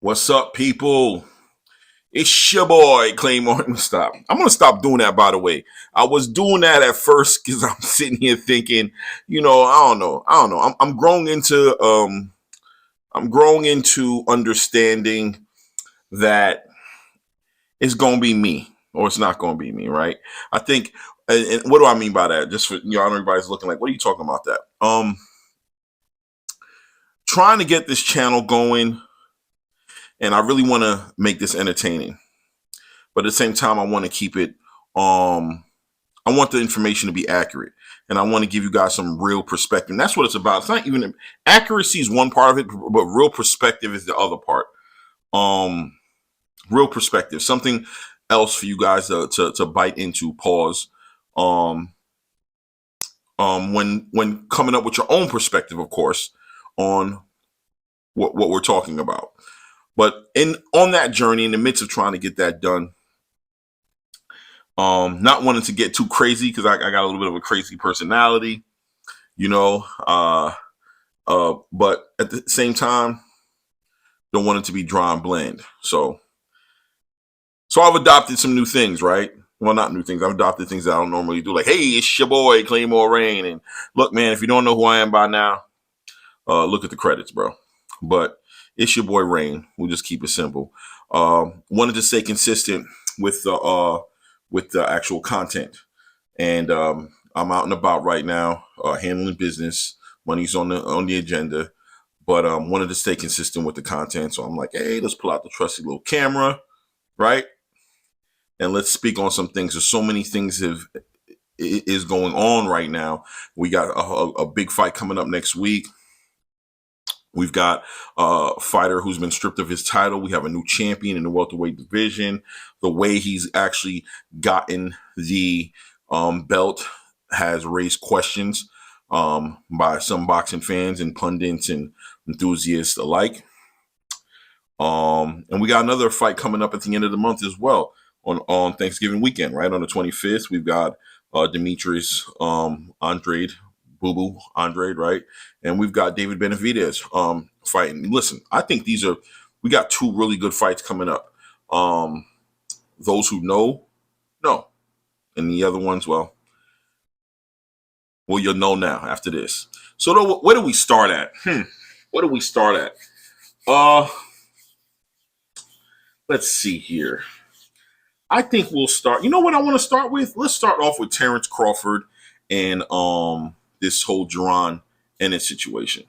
What's up, people? It's your boy Claymore. Stop. I'm gonna stop doing that. By the way, I was doing that at first because I'm sitting here thinking, I don't know. I'm growing into understanding that it's gonna be me or it's not gonna be me, right? I think, and what do I mean by that? Just for I know everybody's looking like, what are you talking about that? Trying to get this channel going, and I really want to make this entertaining. But at the same time, I want to keep it. I want the information to be accurate, and I want to give you guys some real perspective. And that's what it's about. It's not even accuracy is one part of it, but real perspective is the other part. Um, Real perspective, something else for you guys to bite into. Pause. Um, when coming up with your own perspective, of course, on what we're talking about. But in on that journey, in the midst of trying to get that done, not wanting to get too crazy because I got a little bit of a crazy personality, you know. But at the same time, don't want it to be dry and bland. So I've adopted some new things, right? Well, not new things. I've adopted things that I don't normally do, like, hey, it's your boy Claymore Rain, and look, man, if you don't know who I am by now, look at the credits, bro. But it's your boy Rain. We'll just keep it simple. Wanted to stay consistent with the actual content. And I'm out and about right now, handling business. Money's on the agenda, but wanted to stay consistent with the content. So I'm like, hey, let's pull out the trusty little camera, right? And let's speak on some things. There's so many things is going on right now. We got a big fight coming up next week. We've got a fighter who's been stripped of his title. We have a new champion in the welterweight division. The way he's actually gotten the belt has raised questions by some boxing fans and pundits and enthusiasts alike. And we got another fight coming up at the end of the month as well on Thanksgiving weekend, right? On the 25th, we've got Demetrius Andrade, Boo Boo Andrade, right? And we've got David Benavidez fighting. Listen, I think we got two really good fights coming up. Those who know. And the other ones, well, you'll know now after this. So where do we start at? Where do we start at? Let's see here. I think we'll start. You know what I want to start with? Let's start off with Terrence Crawford and this whole Jerron Ennis situation.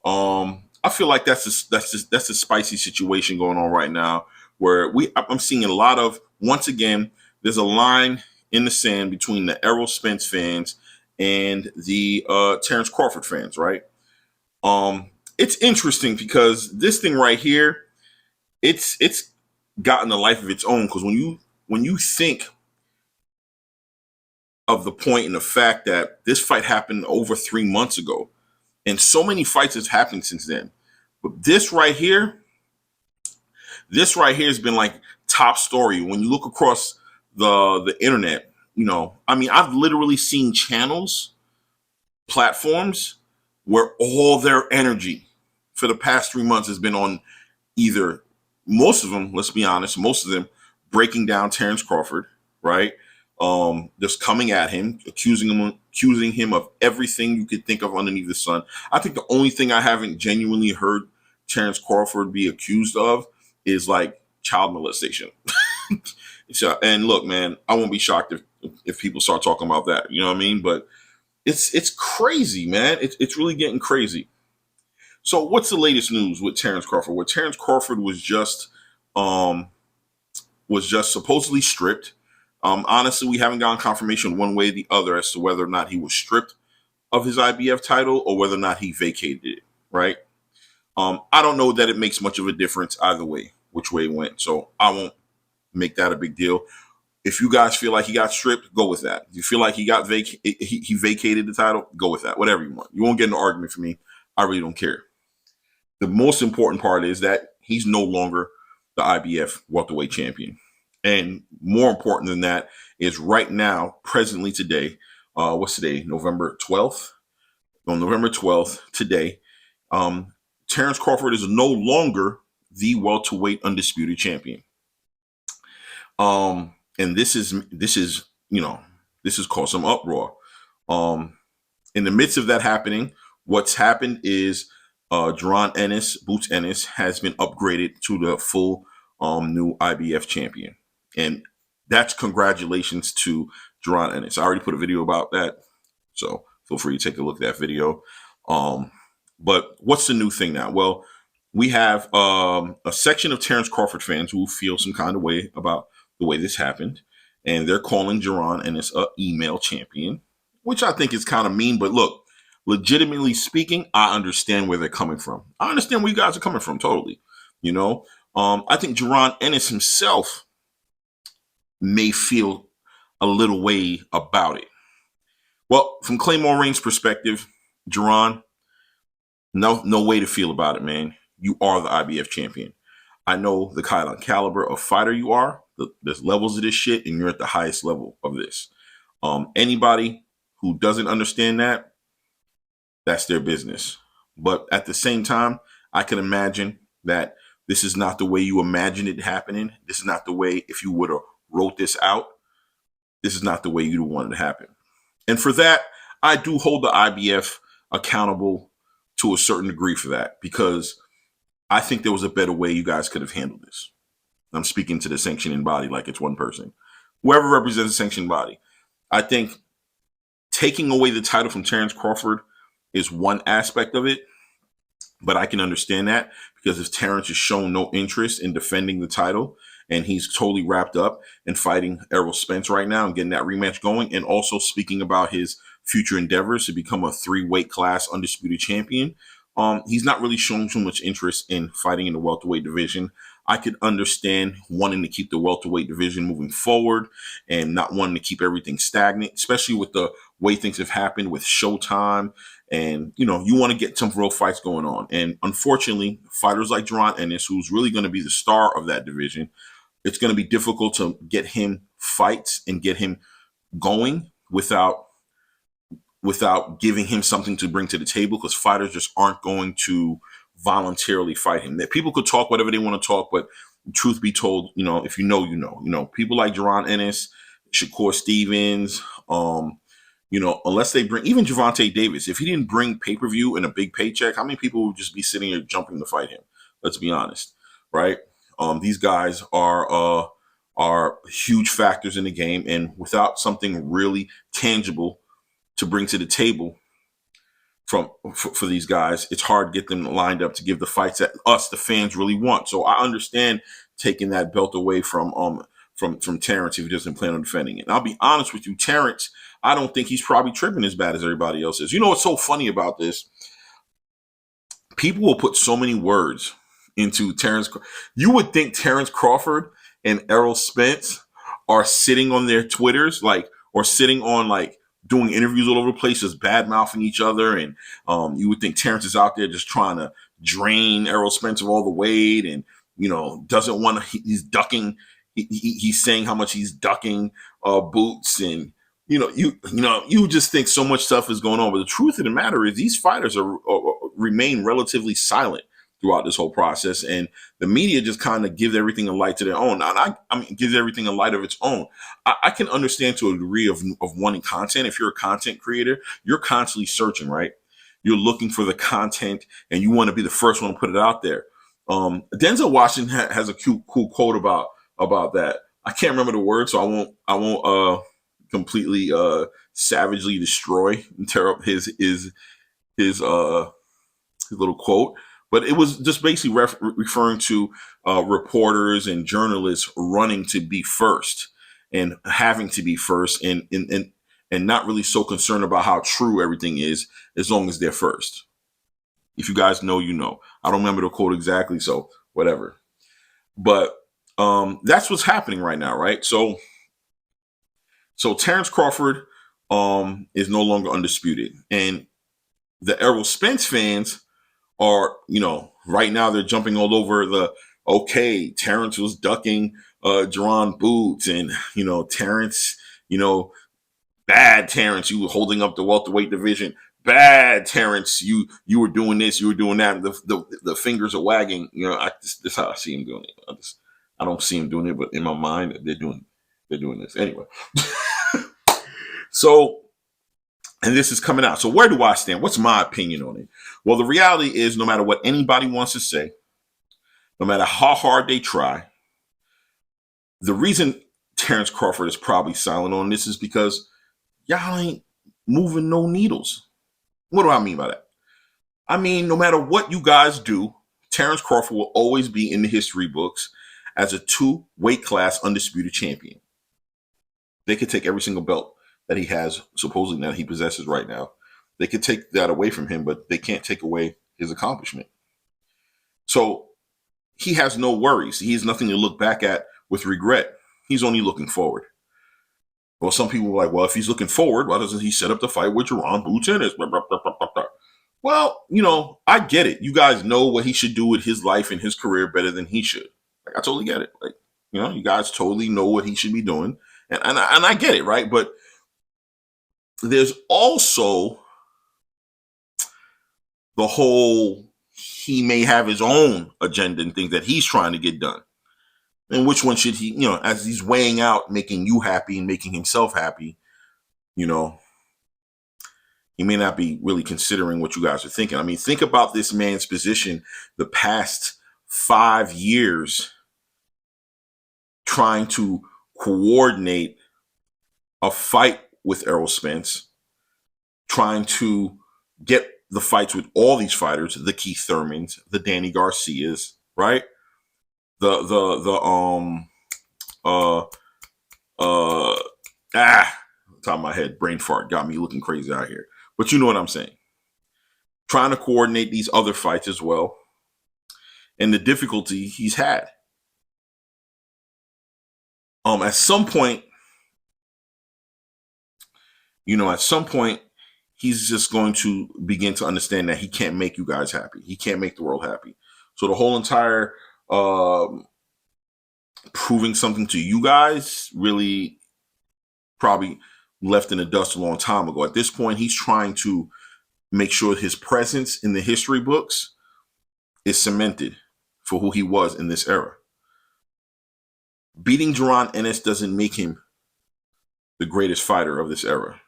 I feel like that's a spicy situation going on right now, where I'm seeing a lot of, once again, there's a line in the sand between the Errol Spence fans and the Terrence Crawford fans, right? It's interesting because this thing right here, it's gotten a life of its own, because when you think of the point and the fact that this fight happened over 3 months ago, and so many fights has happened since then. But this right here has been like top story. When you look across the internet, I mean, I've literally seen channels, platforms where all their energy for the past 3 months has been on either, most of them, let's be honest, most of them breaking down Terrence Crawford, right? Just coming at him, accusing him of everything you could think of underneath the sun. I think the only thing I haven't genuinely heard Terrence Crawford be accused of is like child molestation. So, and look, man, I won't be shocked if people start talking about that. You know what I mean? But it's crazy, man. It's really getting crazy. So, what's the latest news with Terrence Crawford? Well, Terrence Crawford was just supposedly stripped. Honestly, we haven't gotten confirmation one way or the other as to whether or not he was stripped of his IBF title or whether or not he vacated it, right? I don't know that it makes much of a difference either way, which way it went. So I won't make that a big deal. If you guys feel like he got stripped, go with that. If you feel like he vacated the title, go with that. Whatever you want. You won't get an argument from me. I really don't care. The most important part is that he's no longer the IBF welterweight champion. And more important than that is right now, presently today, what's today? November 12th? On November 12th, today, Terrence Crawford is no longer the welterweight undisputed champion. And this is this has caused some uproar. In the midst of that happening, what's happened is Jaron Ennis, Boots Ennis, has been upgraded to the full new IBF champion. And that's congratulations to Jaron Ennis. I already put a video about that, so feel free to take a look at that video. But what's the new thing now? Well, we have a section of Terrence Crawford fans who feel some kind of way about the way this happened, and they're calling Jaron Ennis a email champion, which I think is kind of mean. But look, legitimately speaking, I understand where they're coming from. I understand where you guys are coming from totally. I think Jaron Ennis himself may feel a little way about it. Well, from Claymore Reigns' perspective, Jaron, no way to feel about it, man. You are the IBF champion. I know the kind of caliber of fighter you are. There's levels of this shit, and you're at the highest level of this. Anybody who doesn't understand that, that's their business. But at the same time, I can imagine that this is not the way you imagined it happening. This is not the way, if you would have wrote this out, this is not the way you'd want it to happen. And for that, I do hold the IBF accountable to a certain degree for that, because I think there was a better way you guys could have handled this. I'm speaking to the sanctioning body like it's one person. Whoever represents the sanctioning body. I think taking away the title from Terrence Crawford is one aspect of it, but I can understand that, because if Terrence has shown no interest in defending the title and he's totally wrapped up in fighting Errol Spence right now and getting that rematch going, and also speaking about his future endeavors to become a 3-weight class undisputed champion, he's not really showing too much interest in fighting in the welterweight division. I could understand wanting to keep the welterweight division moving forward and not wanting to keep everything stagnant, especially with the way things have happened with Showtime. And, you want to get some real fights going on. And unfortunately, fighters like Jaron Ennis, who's really going to be the star of that division, it's going to be difficult to get him fights and get him going without giving him something to bring to the table, because fighters just aren't going to voluntarily fight him. That people could talk whatever they want to talk, but truth be told, if you know, people like Jaron Ennis, Shakur Stevens, unless they bring even Gervonta Davis, if he didn't bring pay-per-view and a big paycheck, how many people would just be sitting here jumping to fight him? Let's be honest, right? These guys are huge factors in the game, and without something really tangible to bring to the table for these guys, it's hard to get them lined up to give the fights that us, the fans, really want. So I understand taking that belt away from Terrence if he doesn't plan on defending it. And I'll be honest with you, Terrence, I don't think he's probably tripping as bad as everybody else is. You know what's so funny about this? People will put so many words into Terrence. You would think Terrence Crawford and Errol Spence are sitting on their Twitters, or sitting on doing interviews all over the place, just bad mouthing each other. And you would think Terrence is out there just trying to drain Errol Spence of all the weight, and doesn't want to. He's ducking. He's saying how much he's ducking Boots, and you just think so much stuff is going on. But the truth of the matter is, these fighters remain relatively silent throughout this whole process, and the media just kind of gives everything a light to their own. I mean, gives everything a light of its own. I can understand to a degree of wanting content. If you're a content creator, you're constantly searching, right? You're looking for the content, and you want to be the first one to put it out there. Denzel Washington has a cool quote about that. I can't remember the word, so I won't completely savagely destroy and tear up his little quote. But it was just basically referring to reporters and journalists running to be first and having to be first, and not really so concerned about how true everything is, as long as they're first. If you guys know, you know. I don't remember the quote exactly, so whatever. But that's what's happening right now, right? So Terrence Crawford is no longer undisputed, and the Errol Spence fans are, right now they're jumping all over Terrence was ducking Jaron Boots, and, Terrence, bad Terrence, you were holding up the welterweight division. bad, Terrence. You were doing this, you were doing that. The fingers are wagging. You know, this is how I see him doing it. I don't see him doing it, but in my mind, they're doing this anyway. So, and this is coming out. So where do I stand? What's my opinion on it? Well, the reality is, no matter what anybody wants to say, no matter how hard they try, the reason Terrence Crawford is probably silent on this is because y'all ain't moving no needles. What do I mean by that? I mean, no matter what you guys do, Terrence Crawford will always be in the history books as a 2 weight class undisputed champion. They could take every single belt that he has, supposedly that he possesses right now. They could take that away from him, but they can't take away his accomplishment. So he has no worries. He has nothing to look back at with regret. He's only looking forward. Well, some people are like, well, if he's looking forward, why doesn't he set up the fight with Jaron Boots Ennis? Well, you know, I get it. You guys know what he should do with his life and his career better than he should. Like, I totally get it. Like, you know, you guys totally know what he should be doing. And I get it, right? But there's also the whole, he may have his own agenda and things that he's trying to get done. And which one should he, you know, as he's weighing out making you happy and making himself happy, you know, he may not be really considering what you guys are thinking. I mean, think about this man's position the past 5 years trying to coordinate a fight with Errol Spence, trying to get the fights with all these fighters, the Keith Thurmans, the Danny Garcias, right? Top of my head, brain fart got me looking crazy out here. But you know what I'm saying. Trying to coordinate these other fights as well. And the difficulty he's had. At some point, he's just going to begin to understand that he can't make you guys happy. He can't make the world happy. So the whole entire proving something to you guys really probably left in the dust a long time ago. At this point, he's trying to make sure his presence in the history books is cemented for who he was in this era. Beating Jaron Ennis doesn't make him the greatest fighter of this era.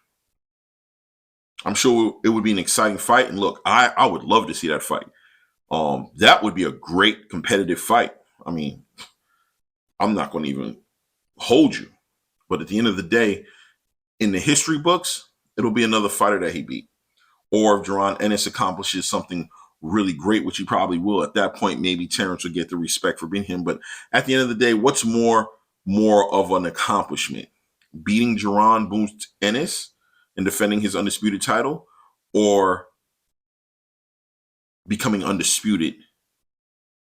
I'm sure it would be an exciting fight. And look, I would love to see that fight. That would be a great competitive fight. I mean, I'm not going to even hold you. But at the end of the day, in the history books, it'll be another fighter that he beat. Or if Jaron Ennis accomplishes something really great, which he probably will, at that point, maybe Terrence will get the respect for beating him. But at the end of the day, what's more of an accomplishment? Beating Jaron Boots Ennis and defending his undisputed title, or becoming undisputed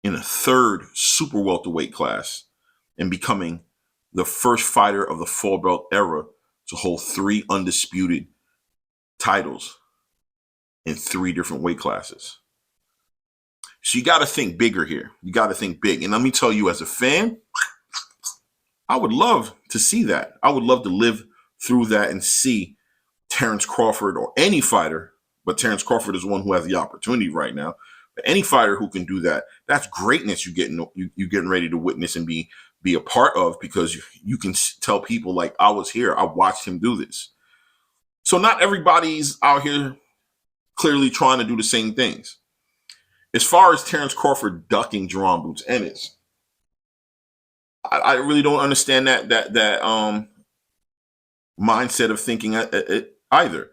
in a 3rd super welterweight class and becoming the first fighter of the full belt era to hold 3 undisputed titles in 3 different weight classes. So you got to think bigger here. You got to think big. And let me tell you, as a fan, I would love to see that. I would love to live through that and see Terrence Crawford, or any fighter, but Terrence Crawford is one who has the opportunity right now. But any fighter who can do that, that's greatness you're getting ready to witness and be a part of, because you can tell people, like, I was here. I watched him do this. So not everybody's out here clearly trying to do the same things. As far as Terrence Crawford ducking Jaron Boots Ennis, I really don't understand that mindset of thinking either.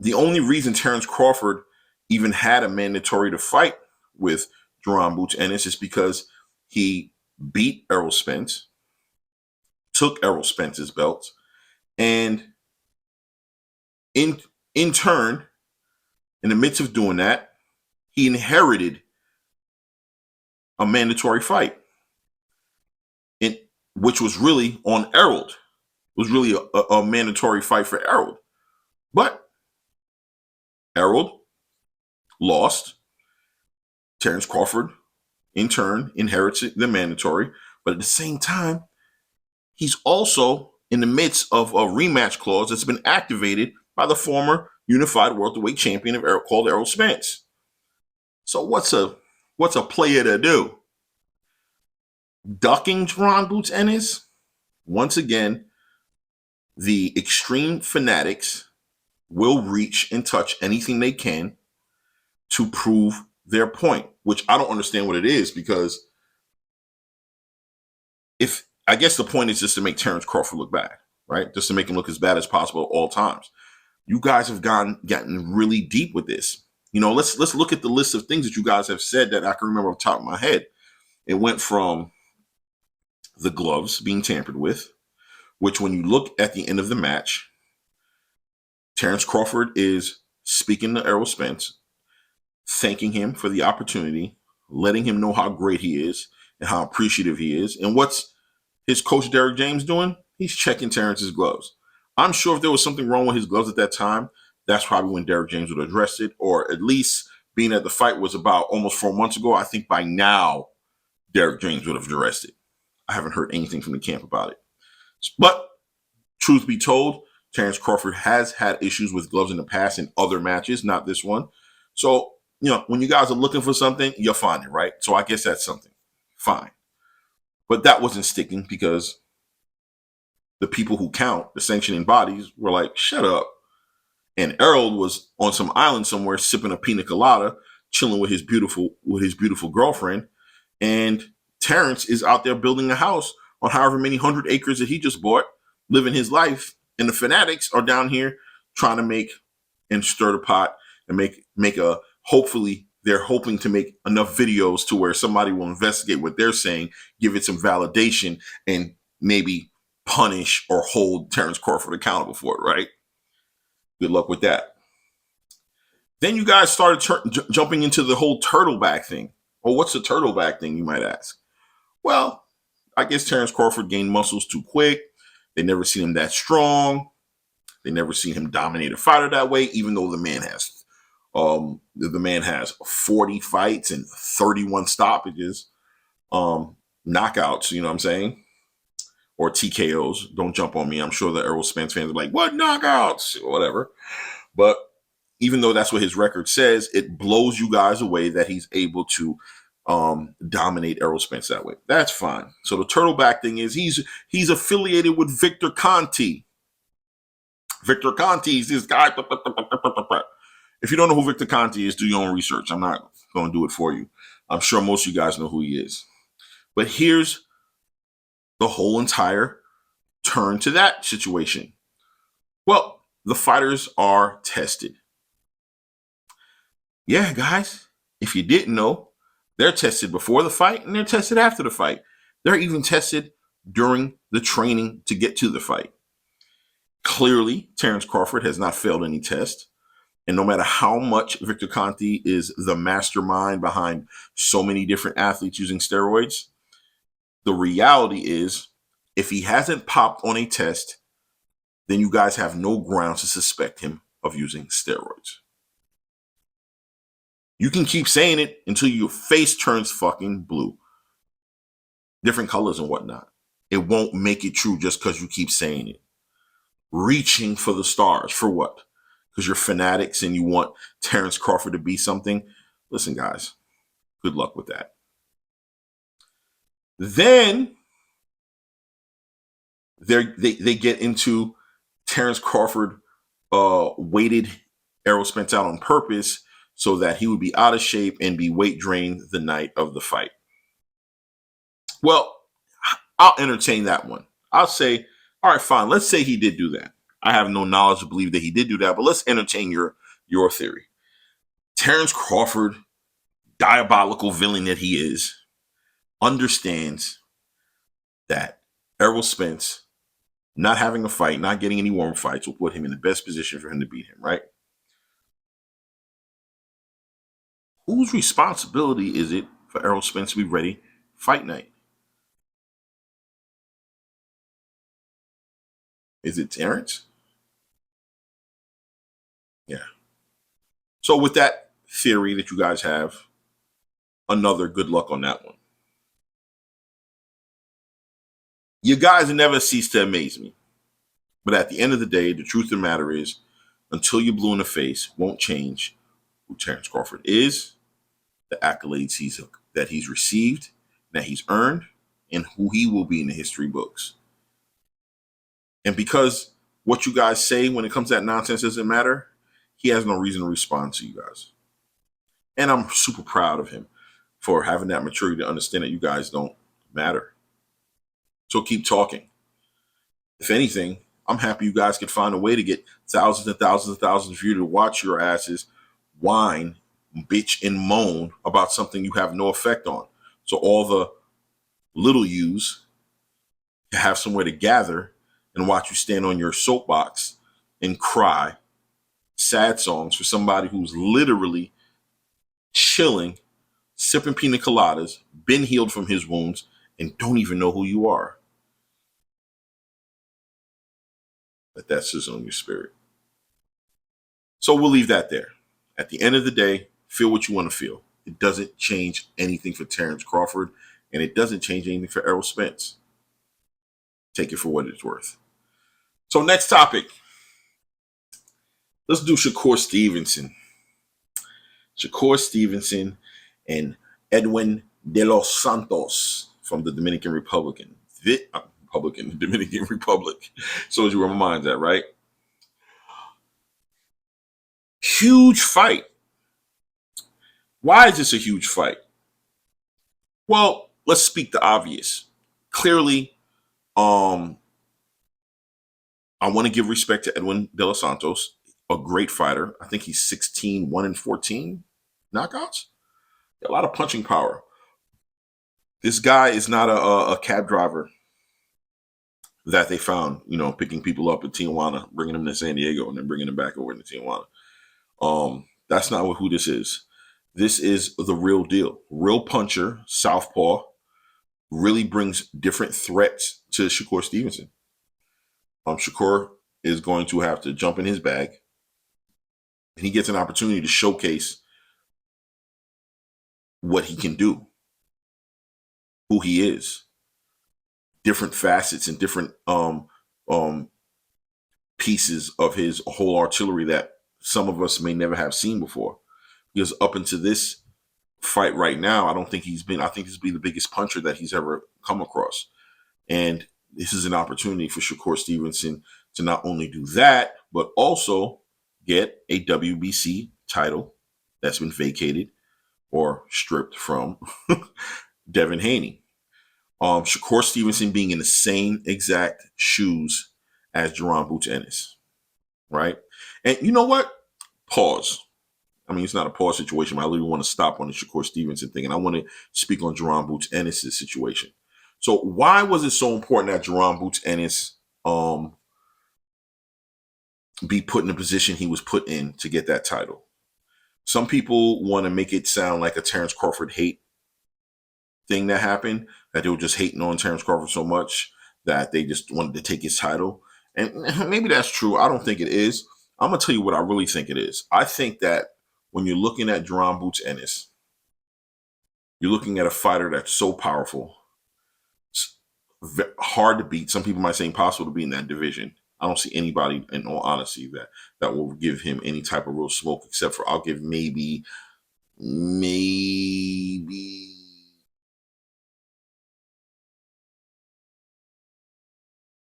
The only reason Terrence Crawford even had a mandatory to fight with Jaron Boots Ennis is because he beat Errol Spence, took Errol Spence's belts, and in turn, in the midst of doing that, he inherited a mandatory fight, which was really on Errol. It was really a mandatory fight for Errol. But Errol lost. Terrence Crawford, in turn, inherits the mandatory. But at the same time, he's also in the midst of a rematch clause that's been activated by the former unified welterweight champion of called Errol Spence. So what's a player to do? Ducking Jaron Boots Ennis? Once again, the extreme fanatics will reach and touch anything they can to prove their point, which I don't understand what it is, because if I guess the point is just to make Terrence Crawford look bad, right? Just to make him look as bad as possible at all times. You guys have gotten really deep with this. Let's look at the list of things that you guys have said that I can remember off the top of my head. It went from the gloves being tampered with, which when you look at the end of the match, Terrence Crawford is speaking to Errol Spence, thanking him for the opportunity, letting him know how great he is and how appreciative he is. And what's his coach Derek James doing? He's checking Terrence's gloves. I'm sure if there was something wrong with his gloves at that time, that's probably when Derek James would address it, or at least being that the fight was about almost 4 months ago, I think by now Derek James would have addressed it. I haven't heard anything from the camp about it. But truth be told, Terrence Crawford has had issues with gloves in the past in other matches, not this one. So, when you guys are looking for something, you'll find it, right? So I guess that's something. Fine. But that wasn't sticking because the people who count, the sanctioning bodies, were like, shut up. And Errol was on some island somewhere sipping a pina colada, chilling with his beautiful girlfriend. And Terrence is out there building a house on however many 100 acres that he just bought, living his life. And the fanatics are down here trying to make and stir the pot and hopefully they're hoping to make enough videos to where somebody will investigate what they're saying, give it some validation, and maybe punish or hold Terrence Crawford accountable for it, right? Good luck with that. Then you guys started jumping into the whole turtleback thing. Well, what's the turtleback thing, you might ask? Well, I guess Terrence Crawford gained muscles too quick. They never seen him that strong. They never seen him dominate a fighter that way, even though the man has 40 fights and 31 stoppages, knockouts, you know what I'm saying? Or TKOs. Don't jump on me. I'm sure the Errol Spence fans are like, what knockouts? Or whatever. But even though that's what his record says, it blows you guys away that he's able to dominate Errol Spence that way. That's fine. So the turtleback thing is he's affiliated with Victor Conti. Victor Conti is this guy. If you don't know who Victor Conti is, do your own research. I'm not going to do it for you. I'm sure most of you guys know who he is. But here's the whole entire turn to that situation. Well, the fighters are tested. Yeah, guys, if you didn't know, they're tested before the fight and they're tested after the fight. They're even tested during the training to get to the fight. Clearly, Terrence Crawford has not failed any test. And no matter how much Victor Conti is the mastermind behind so many different athletes using steroids, the reality is if he hasn't popped on a test, then you guys have no grounds to suspect him of using steroids. You can keep saying it until your face turns fucking blue. Different colors and whatnot. It won't make it true just because you keep saying it. Reaching for the stars. For what? Because you're fanatics and you want Terrence Crawford to be something. Listen, guys, good luck with that. Then they get into Terrence Crawford waited Errol Spence out on purpose so that he would be out of shape and be weight drained the night of the fight. Well, I'll entertain that one. I'll say, all right, fine. Let's say he did do that. I have no knowledge to believe that he did do that, but let's entertain your theory. Terrence Crawford, diabolical villain that he is, understands that Errol Spence not having a fight, not getting any warm fights will put him in the best position for him to beat him, right? Whose responsibility is it for Errol Spence to be ready fight night? Is it Terrence? Yeah. So with that theory that you guys have, another good luck on that one. You guys never cease to amaze me. But at the end of the day, the truth of the matter is until you're blue in the face won't change who Terrence Crawford is, the accolades that he's received, that he's earned, and who he will be in the history books. And because what you guys say when it comes to that nonsense doesn't matter, he has no reason to respond to you guys. And I'm super proud of him for having that maturity to understand that you guys don't matter. So keep talking. If anything, I'm happy you guys could find a way to get thousands and thousands and thousands of you to watch your asses whine, bitch, and moan about something you have no effect on. So all the little yous have somewhere to gather and watch you stand on your soapbox and cry sad songs for somebody who's literally chilling, sipping pina coladas, been healed from his wounds, and don't even know who you are. Let that sizzle on your spirit. So we'll leave that there. At the end of the day, feel what you want to feel. It doesn't change anything for Terrence Crawford, and it doesn't change anything for Errol Spence. Take it for what it's worth. So next topic. Let's do Shakur Stevenson. Shakur Stevenson and Edwin de los Santos from the Dominican Republic. Dominican Republic. So as you where my mind's at, right? Huge fight. Why is this a huge fight? Well, let's speak the obvious. Clearly, I want to give respect to Edwin de los Santos, a great fighter. I think he's 16, 1-14 knockouts. A lot of punching power. This guy is not a cab driver that they found, picking people up in Tijuana, bringing them to San Diego, and then bringing them back over to Tijuana. That's not who this is. This is the real deal. Real puncher, southpaw, really brings different threats to Shakur Stevenson. Shakur is going to have to jump in his bag, and he gets an opportunity to showcase what he can do, who he is, different facets and different pieces of his whole artillery that some of us may never have seen before. Because up into this fight right now, I think this will be the biggest puncher that he's ever come across. And this is an opportunity for Shakur Stevenson to not only do that, but also get a WBC title that's been vacated or stripped from Devin Haney. Shakur Stevenson being in the same exact shoes as Jaron Boots Ennis, right? And you know what? Pause. I mean, it's not a pause situation, but I really want to stop on the Shakur Stevenson thing, and I want to speak on Jaron Boots Ennis' situation. So why was it so important that Jaron Boots Ennis be put in the position he was put in to get that title? Some people want to make it sound like a Terrence Crawford hate thing that happened, that they were just hating on Terrence Crawford so much that they just wanted to take his title. And maybe that's true. I don't think it is. I'm going to tell you what I really think it is. I think that when you're looking at Jaron Boots Ennis, you're looking at a fighter that's so powerful, hard to beat. Some people might say impossible to beat in that division. I don't see anybody, in all honesty, that will give him any type of real smoke, except for I'll give maybe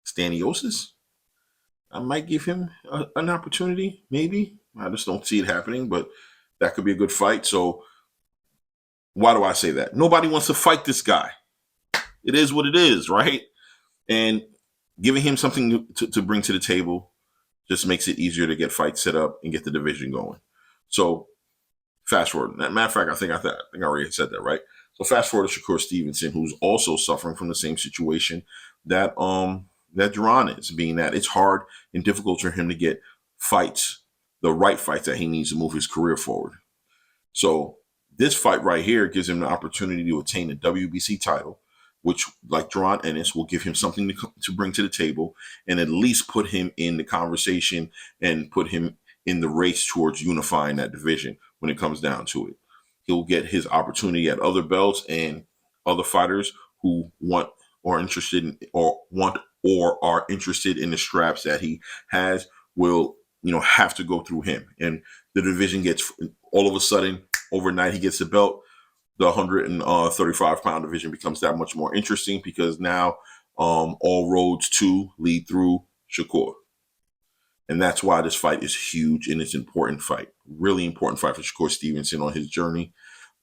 Staniosis. I might give him an opportunity, maybe. I just don't see it happening, but that could be a good fight. So why do I say that? Nobody wants to fight this guy. It is what it is, right? And giving him something to bring to the table just makes it easier to get fights set up and get the division going. So fast forward. Matter of fact, I think I already said that, right? So fast forward to Shakur Stevenson, who's also suffering from the same situation that Jaron is, being that it's hard and difficult for him to get fights, the right fights that he needs to move his career forward. So this fight right here gives him the opportunity to attain the WBC title, which, like Jaron Ennis, will give him something to bring to the table and at least put him in the conversation and put him in the race towards unifying that division when it comes down to it. He'll get his opportunity at other belts, and other fighters who want or are interested in the straps that he has will have to go through him. And the division gets, all of a sudden, overnight, he gets the belt. The 135-pound division becomes that much more interesting because now all roads to lead through Shakur. And that's why this fight is huge and it's an important fight. Really important fight for Shakur Stevenson on his journey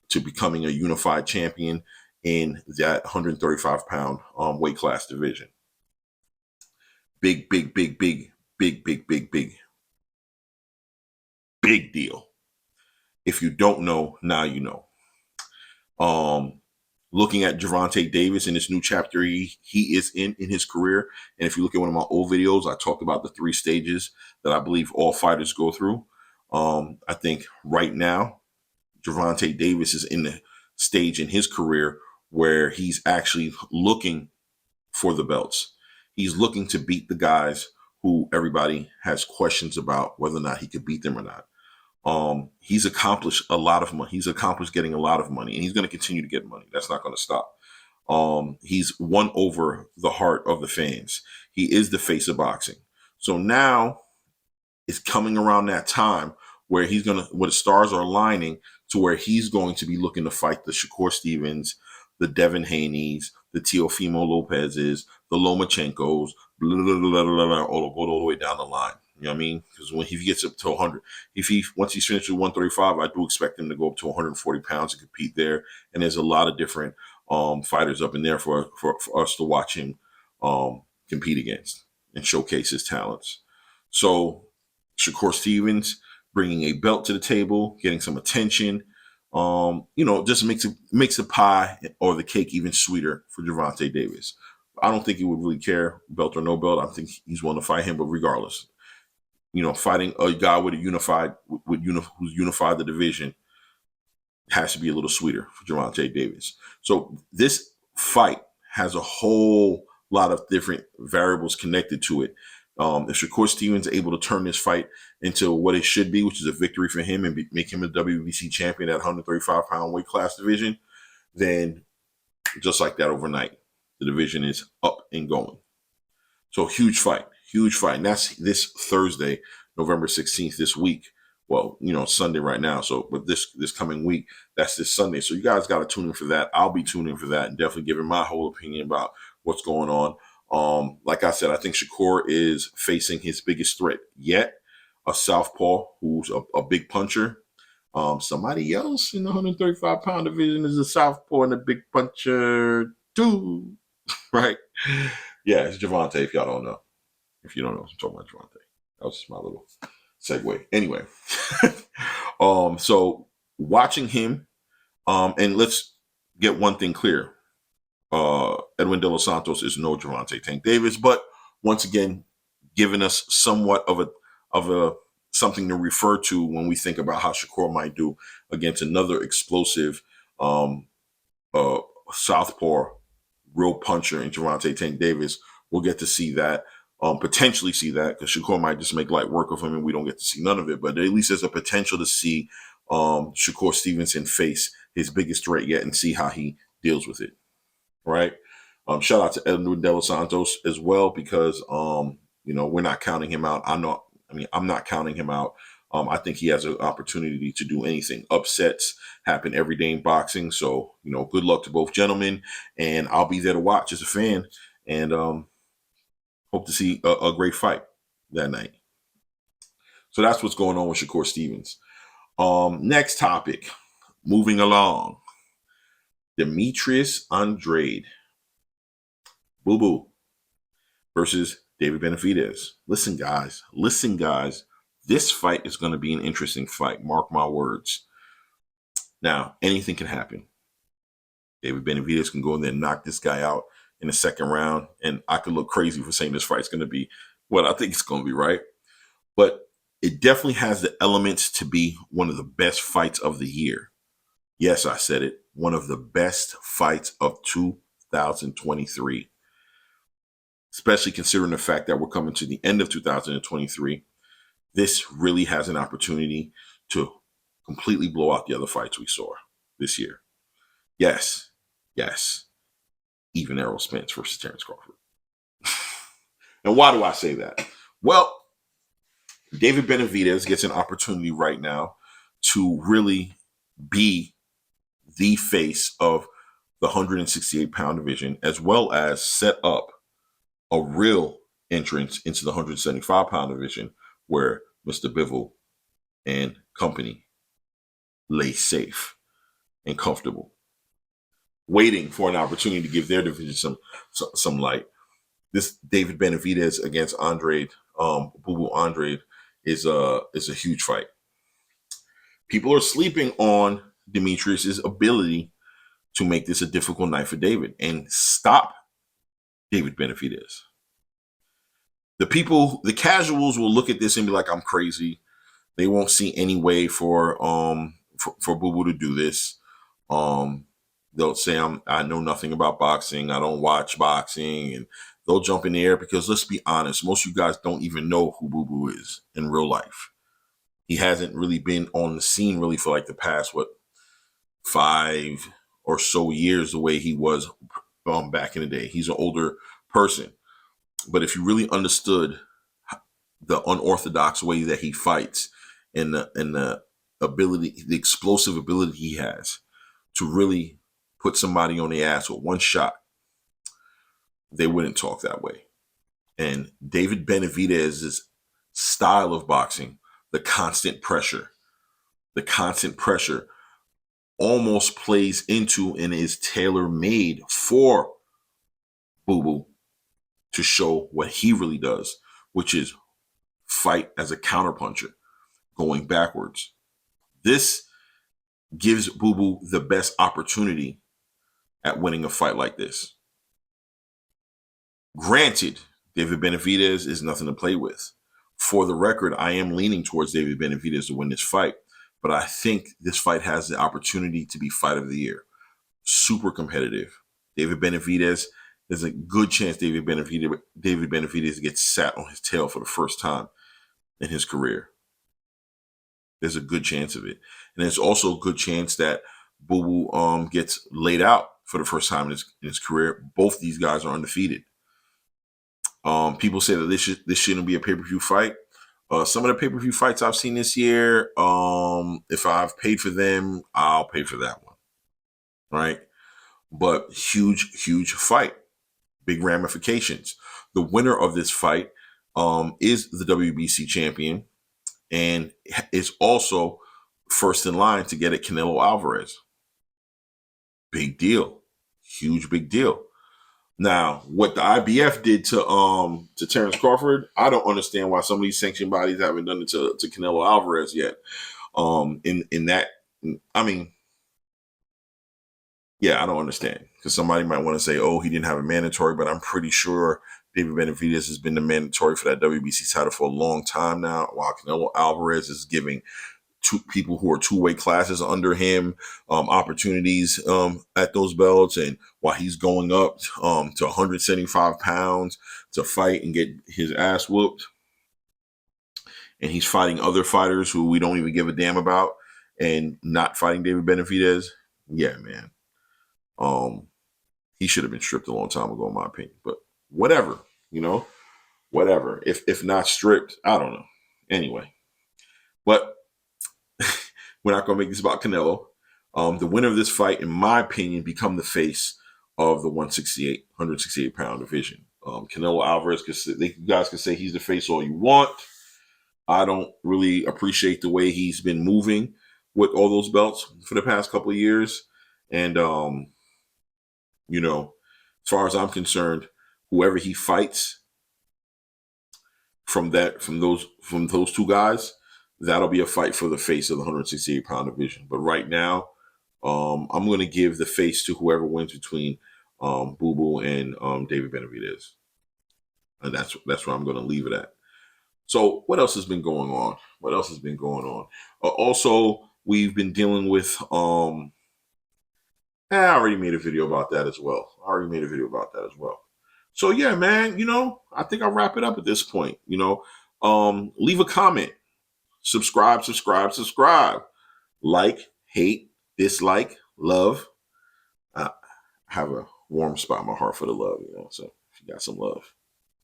to becoming a unified champion in that 135-pound weight class division. Big, big, big, big, big, big, big, big, big deal. If you don't know, now you know. Looking at Gervonta Davis in this new chapter he is in his career. And if you look at one of my old videos, I talked about the 3 stages that I believe all fighters go through. I think right now, Gervonta Davis is in the stage in his career where he's actually looking for the belts. He's looking to beat the guys who everybody has questions about whether or not he could beat them or not. He's accomplished a lot of money. He's accomplished getting a lot of money, and he's going to continue to get money. That's not going to stop. He's won over the heart of the fans. He is the face of boxing. So now it's coming around that time where where the stars are aligning to where he's going to be looking to fight the Shakur Stevens, the Devin Haney's, the Teofimo Lopez's, the Lomachenkos, all the way down the line. You know what I mean? Because when he gets up to 100, once he's finished with 135, I do expect him to go up to 140 pounds and compete there. And there's a lot of different fighters up in there for us to watch him compete against and showcase his talents. So Shakur Stevens bringing a belt to the table, getting some attention, just makes the pie or the cake even sweeter for Gervonta Davis. I don't think he would really care, belt or no belt. I think he's willing to fight him, but regardless, fighting a guy with who's unified the division has to be a little sweeter for Gervonta Davis. So this fight has a whole lot of different variables connected to it. If Shakur Stevens is able to turn this fight into what it should be, which is a victory for him and make him a WBC champion at 135-pound weight class division, then just like that overnight, the division is up and going. So huge fight. And that's this Thursday, November 16th, this week. Well, Sunday right now. So, but this coming week, that's this Sunday. So you guys got to tune in for that. I'll be tuning in for that and definitely giving my whole opinion about what's going on. Like I said, I think Shakur is facing his biggest threat yet, a southpaw who's a big puncher. Somebody else in the 135-pound division is a southpaw and a big puncher too, right? Yeah, it's Gervonta, if y'all don't know. If you don't know, I'm talking about Gervonta. That was just my little segue. Anyway, so watching him, and let's get one thing clear. Edwin De Los Santos is no Gervonta Tank Davis, but once again, giving us somewhat of a something to refer to when we think about how Shakur might do against another explosive southpaw real puncher in Gervonta Tank Davis. We'll get to see that, potentially see that, because Shakur might just make light work of him and we don't get to see none of it. But at least there's a potential to see Shakur Stevenson face his biggest threat yet and see how he deals with it. Right. Shout out to Edwin De Los Santos as well, because we're not counting him out. I'm not counting him out. I think he has an opportunity to do anything. Upsets happen every day in boxing. So, good luck to both gentlemen. And I'll be there to watch as a fan and hope to see a great fight that night. So that's what's going on with Shakur Stevens. Next topic, moving along. Demetrius Andrade, Boo-Boo, versus David Benavidez. Listen, guys. This fight is going to be an interesting fight. Mark my words. Now, anything can happen. David Benavidez can go in there and knock this guy out in the second round, and I could look crazy for saying this fight's going to be what I think it's going to be, right? But it definitely has the elements to be one of the best fights of the year. Yes, I said it. One of the best fights of 2023. Especially considering the fact that we're coming to the end of 2023. This really has an opportunity to completely blow out the other fights we saw this year. Yes. Even Errol Spence versus Terrence Crawford. And why do I say that? Well, David Benavidez gets an opportunity right now to really be the face of the 168-pound division, as well as set up a real entrance into the 175-pound division where Mr. Bivol and company lay safe and comfortable, waiting for an opportunity to give their division some light. This David Benavidez against Andrade, Boo Boo Andrade, is a huge fight. People are sleeping on Demetrius's ability to make this a difficult night for David and stop David Benavidez. The casuals will look at this and be like, "I'm crazy." They won't see any way for Boo Boo to do this. They'll say, I know nothing about boxing. I don't watch boxing, and they'll jump in the air because let's be honest, most of you guys don't even know who Boo Boo is in real life. He hasn't really been on the scene really for like the past 5 or so years the way he was back in the day. He's an older person, but if you really understood the unorthodox way that he fights and the ability, the explosive ability he has to really put somebody on the ass with one shot, they wouldn't talk that way. And David Benavidez's style of boxing, the constant pressure almost plays into and is tailor-made for Boo Boo to show what he really does, which is fight as a counterpuncher, going backwards. This gives Boo Boo the best opportunity at winning a fight like this. Granted, David Benavidez is nothing to play with. For the record, I am leaning towards David Benavidez to win this fight, but I think this fight has the opportunity to be fight of the year. Super competitive. David Benavidez, there's a good chance David Benavidez gets sat on his tail for the first time in his career. There's a good chance of it. And there's also a good chance that Boo Boo gets laid out for the first time in his career. Both these guys are undefeated. People say that this shouldn't be a pay-per-view fight. Some of the pay-per-view fights I've seen this year, if I've paid for them, I'll pay for that one. Right? But huge fight. Big ramifications. The winner of this fight is the WBC champion and is also first in line to get at Canelo Alvarez. Big deal. Huge big deal. Now, what the IBF did to Terrence Crawford, I don't understand why some of these sanctioned bodies haven't done it to Canelo Alvarez yet. In that, I mean, yeah, I don't understand, because somebody might want to say, "Oh, he didn't have a mandatory," but I'm pretty sure David Benavidez has been the mandatory for that WBC title for a long time now, while Canelo Alvarez is giving two people who are two-weight classes under him opportunities at those belts, and while he's going up to 175 pounds to fight and get his ass whooped, and he's fighting other fighters who we don't even give a damn about and not fighting David Benavidez. Yeah, man. He should have been stripped a long time ago, in my opinion. But whatever, whatever. If not stripped, I don't know. Anyway, but we're not going to make this about Canelo. The winner of this fight, in my opinion, become the face of the 168-pound division. Canelo Alvarez, you guys can say he's the face all you want. I don't really appreciate the way he's been moving with all those belts for the past couple of years. And, as far as I'm concerned, whoever he fights from those two guys, that'll be a fight for the face of the 168-pound division. But right now, I'm going to give the face to whoever wins between Boo Boo and David Benavidez. And that's where I'm going to leave it at. So what else has been going on? Also, we've been dealing with I already made a video about that as well. So yeah, man, I think I'll wrap it up at this point. Leave a comment, subscribe, like, hate, dislike, love. I have a warm spot in my heart for the love, so if you got some love,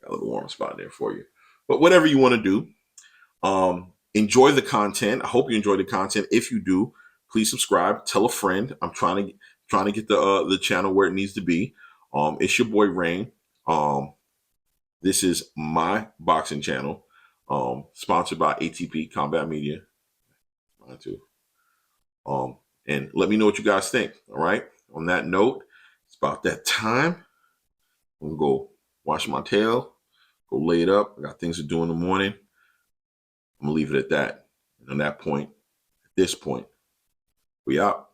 got a little warm spot there for you. But whatever you want to do, Enjoy the content. I hope you enjoy the content. If you do, please subscribe. Tell a friend. I'm trying to get the channel where it needs to be. It's your boy Rain. This is my boxing channel, sponsored by A.T.P Combat Media. Mine too. And let me know what you guys think. All right. On that note, it's about that time. I'm gonna go wash my tail, go lay it up. I got things to do in the morning. I'm gonna leave it at that. And on that point, at this point, we out.